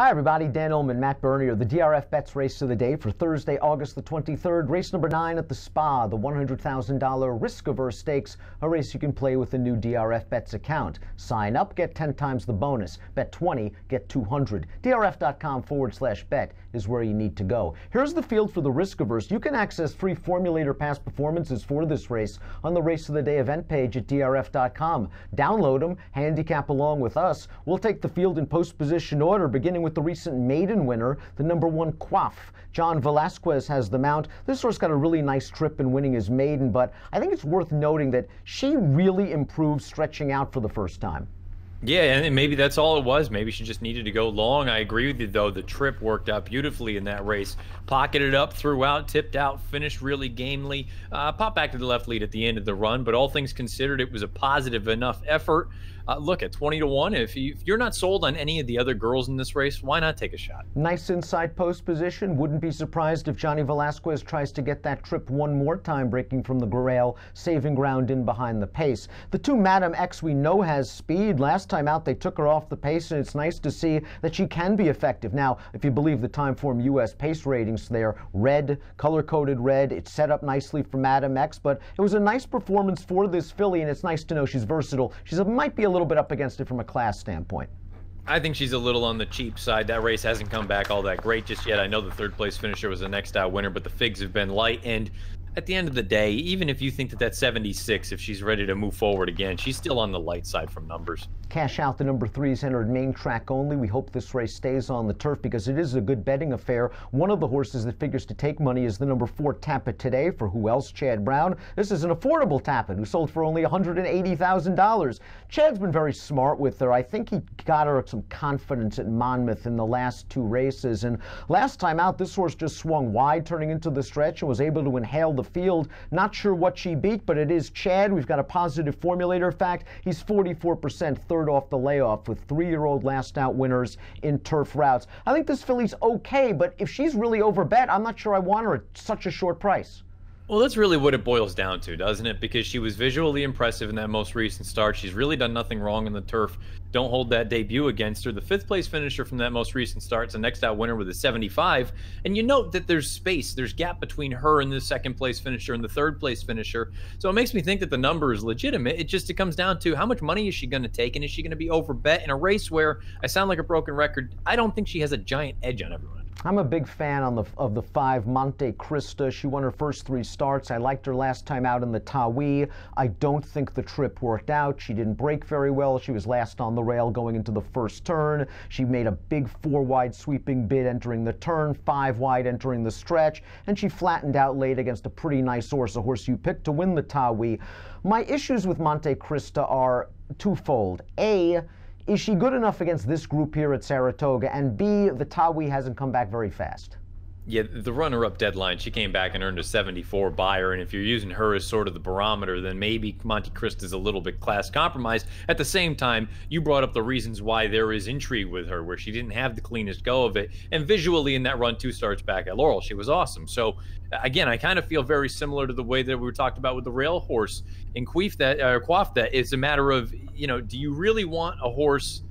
Hi everybody, Dan Illman, Matt Bernier, the DRFBets race of the day for Thursday, August the 23rd. Race number 9 at the Spa, the $100,000 Riskaverse Stakes, a race you can play with a new DRFBets account. Sign up, get 10 times the bonus. Bet 20, get 200. DRF.com/bet is where you need to go. Here's the field for the Riskaverse. You can access free formulator past performances for this race on the Race of the Day event page at DRF.com. Download them, handicap along with us. We'll take the field in post position order, beginning with the recent maiden winner, the number 1 Quaff. John Velasquez has the mount. This horse got a really nice trip in winning his maiden, but I think it's worth noting that she really improved stretching out for the first time. Yeah, and maybe that's all it was. Maybe she just needed to go long. I agree with you, though. The trip worked out beautifully in that race. Pocketed up, threw out, tipped out, finished really gamely. Popped back to the left lead at the end of the run, but all things considered, it was a positive enough effort. Look, at 20-1, if you're not sold on any of the other girls in this race, why not take a shot? Nice inside post position. Wouldn't be surprised if Johnny Velasquez tries to get that trip one more time, breaking from the rail, saving ground in behind the pace. The 2 Madam X we know has speed. Last time out, they took her off the pace, and it's nice to see that she can be effective. Now, if you believe the Timeform U.S. pace ratings, they're red, color-coded red. It's set up nicely for Madam X, but it was a nice performance for this filly, and it's nice to know she's versatile. She might be a little bit up against it from a class standpoint. I think she's a little on the cheap side. That race hasn't come back all that great just yet. I know the third place finisher was the next out winner, but the figs have been light. And at the end of the day, even if you think that that's 76, if she's ready to move forward again, she's still on the light side from numbers. Cash out the number 3's entered main track only. We hope this race stays on the turf because it is a good betting affair. One of the horses that figures to take money is the number 4 Tapit Today. For who else? Chad Brown. This is an affordable Tapit who sold for only $180,000. Chad's been very smart with her. I think he got her some confidence at Monmouth in the last 2 races. And last time out, this horse just swung wide turning into the stretch and was able to inhale the field. Not sure what she beat, but it is Chad. We've got a positive formulator fact. He's 44% third off the layoff with 3-year-old last out winners in turf routes. I think this filly's okay, but if she's really overbet, I'm not sure I want her at such a short price. Well, that's really what it boils down to, doesn't it? Because she was visually impressive in that most recent start. She's really done nothing wrong in the turf. Don't hold that debut against her. The 5th place finisher from that most recent start is the next out winner with a 75. And you note that there's space, there's gap between her and the 2nd place finisher and the 3rd place finisher. So it makes me think that the number is legitimate. It comes down to how much money is she going to take, and is she going to be overbet in a race where, I sound like a broken record, I don't think she has a giant edge on everyone. I'm a big fan of the 5 Monte Cristo. She won her first 3 starts. I liked her last time out in the Tawi. I don't think the trip worked out. She didn't break very well. She was last on the rail going into the first turn. She made a big 4-wide sweeping bid entering the turn, 5 wide entering the stretch, and she flattened out late against a pretty nice horse, a horse you picked to win the Tawi. My issues with Monte Cristo are twofold. A, is she good enough against this group here at Saratoga? And B, the Tawi hasn't come back very fast. Yeah, the runner-up deadline, she came back and earned a 74 buyer, and if you're using her as sort of the barometer, then maybe Monte Cristo is a little bit class compromised. At the same time, you brought up the reasons why there is intrigue with her, where she didn't have the cleanest go of it, and visually in that run 2 starts back at Laurel, she was awesome. So, again, I kind of feel very similar to the way that we were talked about with the rail horse in Quaff, that it's a matter of, do you really want a horse,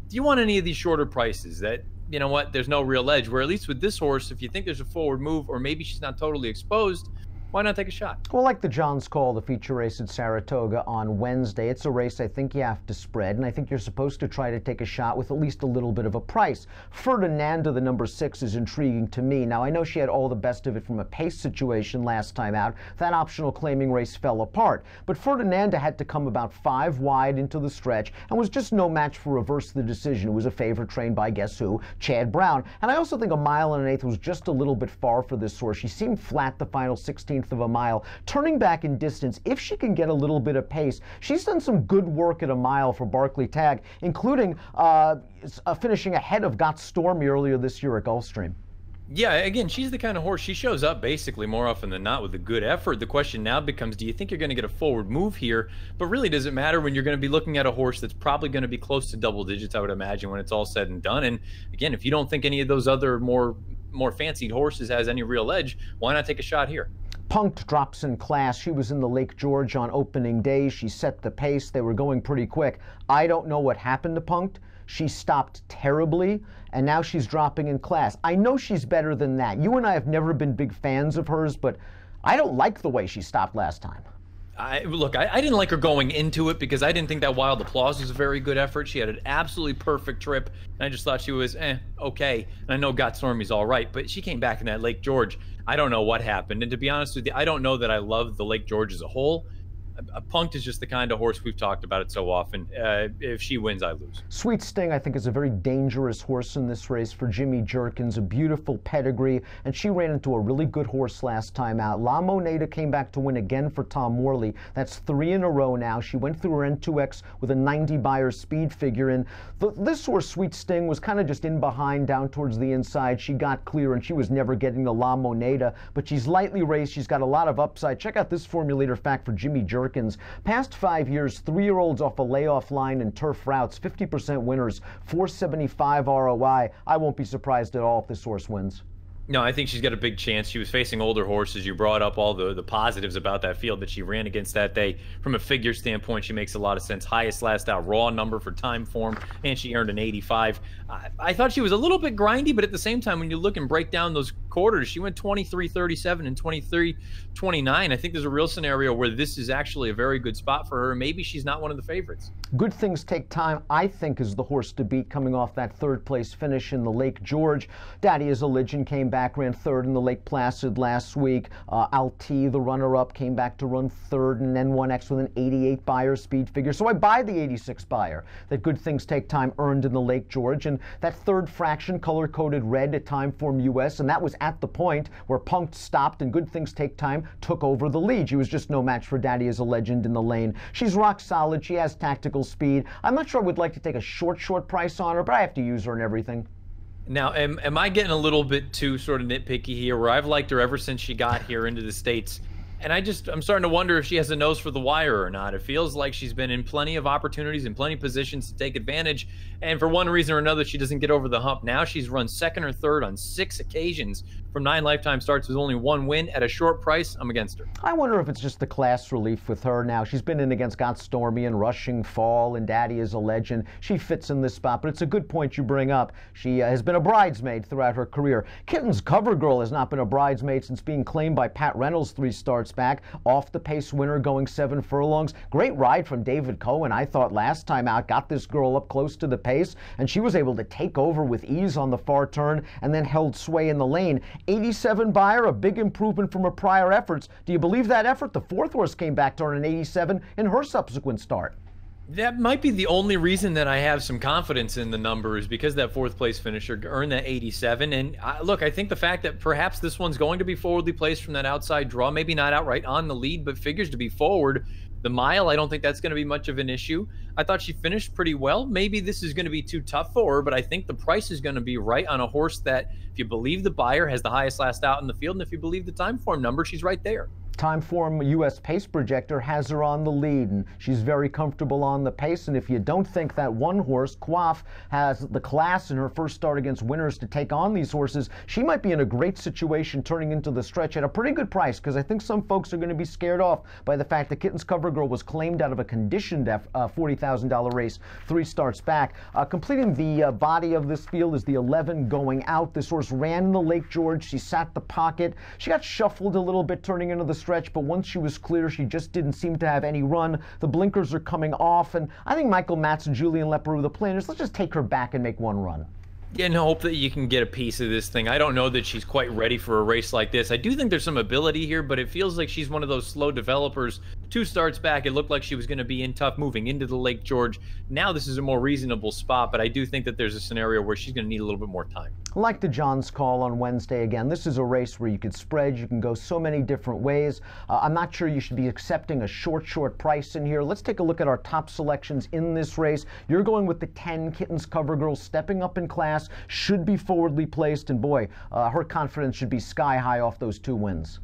do you want any of these shorter prices that, you know what, there's no real edge, where at least with this horse, if you think there's a forward move or maybe she's not totally exposed, why not take a shot? Well, like the John's Call, the feature race at Saratoga on Wednesday, it's a race I think you have to spread, and I think you're supposed to try to take a shot with at least a little bit of a price. Ferdinanda, the number 6, is intriguing to me. Now, I know she had all the best of it from a pace situation last time out. That optional claiming race fell apart. But Ferdinanda had to come about 5 wide into the stretch and was just no match for Reverse the Decision, who was a favorite trained by, guess who, Chad Brown. And I also think 1 1/8 was just a little bit far for this horse. She seemed flat the final 16th of a mile. Turning back in distance, if she can get a little bit of pace, she's done some good work at a mile for Barclay Tagg, including finishing ahead of Got Stormy earlier this year at Gulfstream. Yeah, again, she's the kind of horse, she shows up basically more often than not with a good effort. The question now becomes, do you think you're going to get a forward move here? But really, does it matter when you're going to be looking at a horse that's probably going to be close to double digits, I would imagine, when it's all said and done? And again, if you don't think any of those other more fancied horses has any real edge, why not take a shot here? Punked drops in class. She was in the Lake George on opening day. She set the pace. They were going pretty quick. I don't know what happened to Punked. she stopped terribly, and now she's dropping in class. I know she's better than that. You and I have never been big fans of hers, but I don't like the way she stopped last time. Look, I didn't like her going into it because I didn't think that Wild Applause was a very good effort. She had an absolutely perfect trip, and I just thought she was, okay. And I know Got Stormy's all right, but she came back in that Lake George. I don't know what happened. And to be honest with you, I don't know that I love the Lake George as a whole. Punked is just the kind of horse, we've talked about it so often. If she wins, I lose. Sweet Sting, I think, is a very dangerous horse in this race for Jimmy Jerkins, a beautiful pedigree, and she ran into a really good horse last time out. La Moneda came back to win again for Tom Morley. That's 3 in a row now. She went through her N2X with a 90 Beyer speed figure, and this horse, Sweet Sting, was kind of just in behind down towards the inside. She got clear, and she was never getting the La Moneda, but she's lightly raced. She's got a lot of upside. Check out this formulator fact for Jimmy Jerkins. Past 5 years, 3-year-olds off a layoff line and turf routes, 50% winners, 475 ROI. I won't be surprised at all if this horse wins. No, I think she's got a big chance. She was facing older horses. You brought up all the positives about that field that she ran against that day. From a figure standpoint, she makes a lot of sense. Highest last out raw number for time form, and she earned an 85. I thought she was a little bit grindy, but at the same time, when you look and break down those quarters, she went 23-37 and 23-29. I think there's a real scenario where this is actually a very good spot for her. Maybe she's not one of the favorites. Good Things Take Time, I think, is the horse to beat coming off that third-place finish in the Lake George. Daddy Is a Legend came back, ran third in the Lake Placid last week. Alti, the runner-up, came back to run third in N1X with an 88 Beyer speed figure. So I buy the 86 Beyer that Good Things Take Time earned in the Lake George. And that third fraction, color-coded red at Timeform US, and that was at the point where Punked stopped and Good Things Take Time took over the lead. She was just no match for Daddy Is a Legend in the lane. She's rock solid. She has tactical speed. I'm not sure I would like to take a short price on her, but I have to use her and everything. Now, am I getting a little bit too sort of nitpicky here, where I've liked her ever since she got here into the States? And I'm starting to wonder if she has a nose for the wire or not. It feels like she's been in plenty of opportunities and plenty of positions to take advantage. And for one reason or another, she doesn't get over the hump. Now she's run second or third on 6 occasions from 9 lifetime starts with only 1 win at a short price. I'm against her. I wonder if it's just the class relief with her now. She's been in against Got Stormy and Rushing Fall and Daddy Is a Legend. She fits in this spot, but it's a good point you bring up. She has been a bridesmaid throughout her career. Kitten's Cover Girl has not been a bridesmaid since being claimed by Pat Reynolds 3 starts back. Off the pace winner going 7 furlongs. Great ride from David Cohen, I thought, last time out. Got this girl up close to the pace, and she was able to take over with ease on the far turn and then held sway in the lane. 87 Beyer, a big improvement from her prior efforts. Do you believe that effort? The 4th horse came back to earn an 87 in her subsequent start. That might be the only reason that I have some confidence in the number, is because that 4th place finisher earned that 87. And look, I think the fact that perhaps this one's going to be forwardly placed from that outside draw, maybe not outright on the lead, but figures to be forward. The mile, I don't think that's going to be much of an issue. I thought she finished pretty well. Maybe this is going to be too tough for her, but I think the price is going to be right on a horse that, if you believe the Beyer, has the highest last out in the field, and if you believe the time form number, she's right there. Timeform US pace projector has her on the lead, and she's very comfortable on the pace. And if you don't think that one horse, Quaff, has the class in her first start against winners to take on these horses, she might be in a great situation turning into the stretch at a pretty good price, because I think some folks are going to be scared off by the fact that Kitten's Cover Girl was claimed out of a conditioned $40,000 race 3 starts back. Completing the body of this field is the 11 Going Out. This horse ran in the Lake George. She sat the pocket. She got shuffled a little bit turning into the stretch, but once she was clear, she just didn't seem to have any run. The blinkers are coming off, and I think Michael Matz and Julian Leperoux, the planners, let's just take her back and make one run. Yeah, and hope that you can get a piece of this thing. I don't know that she's quite ready for a race like this. I do think there's some ability here, but it feels like she's one of those slow developers. 2 starts back, it looked like she was going to be in tough moving into the Lake George. Now this is a more reasonable spot, but I do think that there's a scenario where she's going to need a little bit more time. Like the John's Call on Wednesday, again, this is a race where you could spread, you can go so many different ways. I'm not sure you should be accepting a short price in here. Let's take a look at our top selections in this race. You're going with the 10 Kitten's Cover Girl, stepping up in class, should be forwardly placed, and boy, her confidence should be sky high off those 2 wins.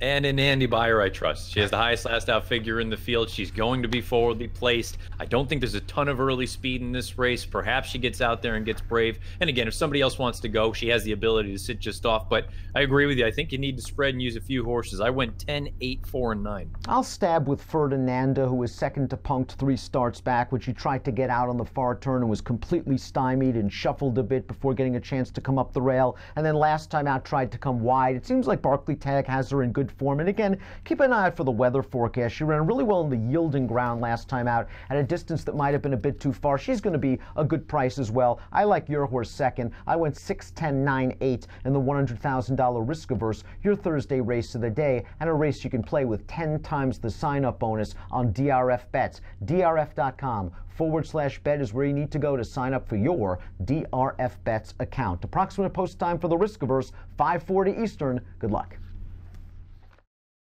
And an Andy Beyer I trust. She has the highest last out figure in the field. She's going to be forwardly placed. I don't think there's a ton of early speed in this race. Perhaps she gets out there and gets brave. And again, if somebody else wants to go, she has the ability to sit just off. But I agree with you. I think you need to spread and use a few horses. I went 10, 8, 4, and 9. I'll stab with Ferdinanda, who was second to Punked 3 starts back, when she tried to get out on the far turn and was completely stymied and shuffled a bit before getting a chance to come up the rail. And then last time out tried to come wide. It seems like Barclay Tagg has her in good form. And again, keep an eye out for the weather forecast. She ran really well in the yielding ground last time out at a distance that might have been a bit too far. She's going to be a good price as well. I like your horse second. I went 6, 10, 9, 8 in the $100,000 Riskaverse, your Thursday race of the day, and a race you can play with 10 times the sign-up bonus on DRFBets. DRF.com/bet is where you need to go to sign up for your DRFBets account. Approximate post time for the Riskaverse, 5:40 Eastern. Good luck.